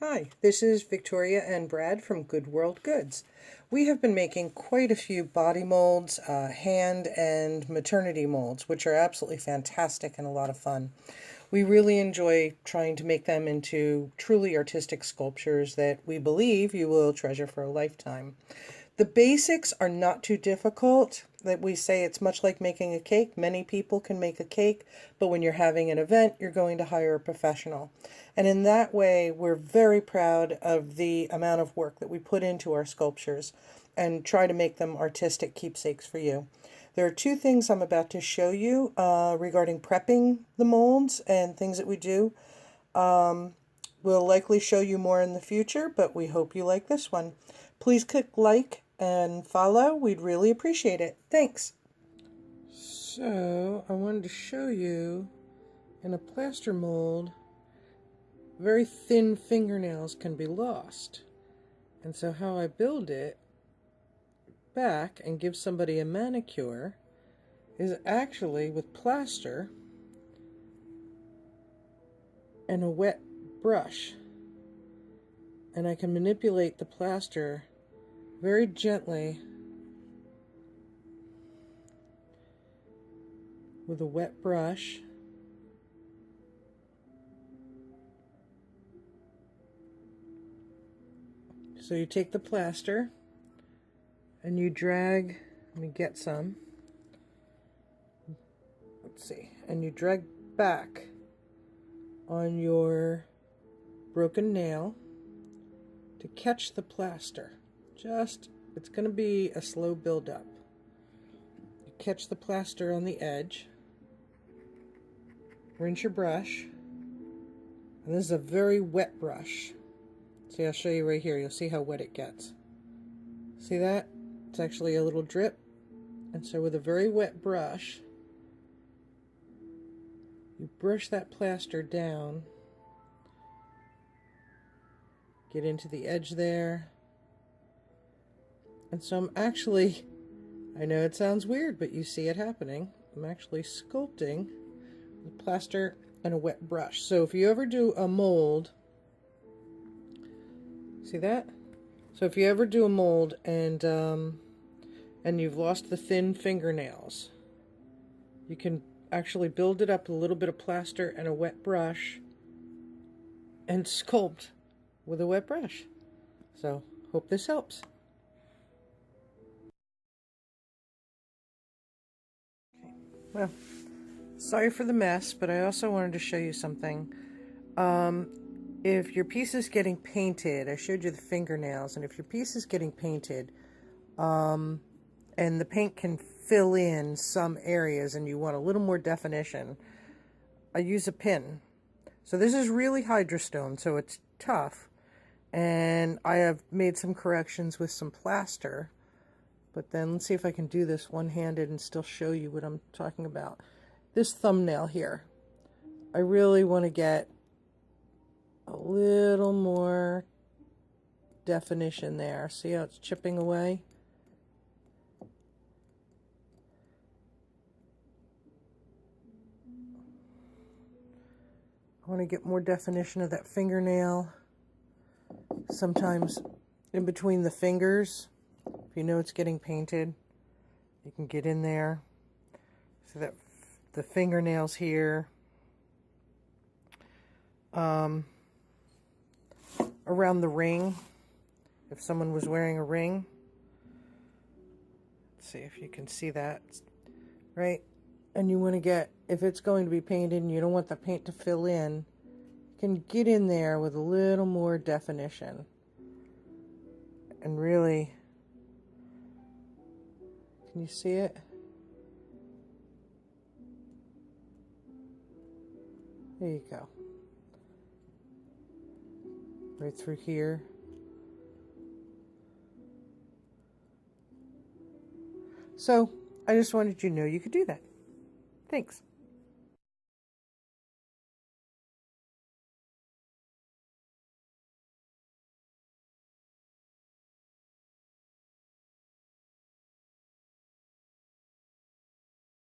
Hi, this is Victoria and Brad from Good World Goods. We have been making quite a few body molds, hand and maternity molds, which are absolutely fantastic and a lot of fun. We really enjoy trying to make them into truly artistic sculptures that we believe you will treasure for a lifetime. The basics are not too difficult. That we say it's much like making a cake. Many people can make a cake, but when you're having an event, you're going to hire a professional. And in that way, we're very proud of the amount of work that we put into our sculptures and try to make them artistic keepsakes for you. There are two things I'm about to show you regarding prepping the molds and things that we do. We'll likely show you more in the future, but we hope you like this one. Please click like and follow. We'd really appreciate it. Thanks. So I wanted to show you in a plaster mold, very thin fingernails can be lost. And so how I build it back and give somebody a manicure is actually with plaster and a wet brush. And I can manipulate the plaster very gently with a wet brush. So you take the plaster and you drag, let me get some, let's see, and you drag back on your broken nail to catch the plaster. It's going to be a slow build up. You catch the plaster on the edge, rinse your brush, and this is a very wet brush. See, I'll show you right here. You'll see how wet it gets. See that? It's actually a little drip. And so with a very wet brush, you brush that plaster down, get into the edge there. And so I'm actually, I know it sounds weird, but you see it happening. I'm actually sculpting with plaster and a wet brush. So if you ever do a mold, see that? So if you ever do a mold and you've lost the thin fingernails, you can actually build it up with a little bit of plaster and a wet brush and sculpt with a wet brush. So hope this helps. Well, sorry for the mess, but I also wanted to show you something. If your piece is getting painted, I showed you the fingernails, and if your piece is getting painted, and the paint can fill in some areas and you want a little more definition, I use a pin. So this is really Hydrostone, so it's tough, and I have made some corrections with some plaster. But then let's see if I can do this one-handed and still show you what I'm talking about. This thumbnail here, I really want to get a little more definition there. See how it's chipping away? I want to get more definition of that fingernail. Sometimes in between the fingers, if you know it's getting painted, you can get in there. So that the fingernails here, around the ring, if someone was wearing a ring. Let's see if you can see that, right? And you want to get, if it's going to be painted and you don't want the paint to fill in, you can get in there with a little more definition and really, can you see it? There you go. Right through here. So I just wanted you to know you could do that. Thanks.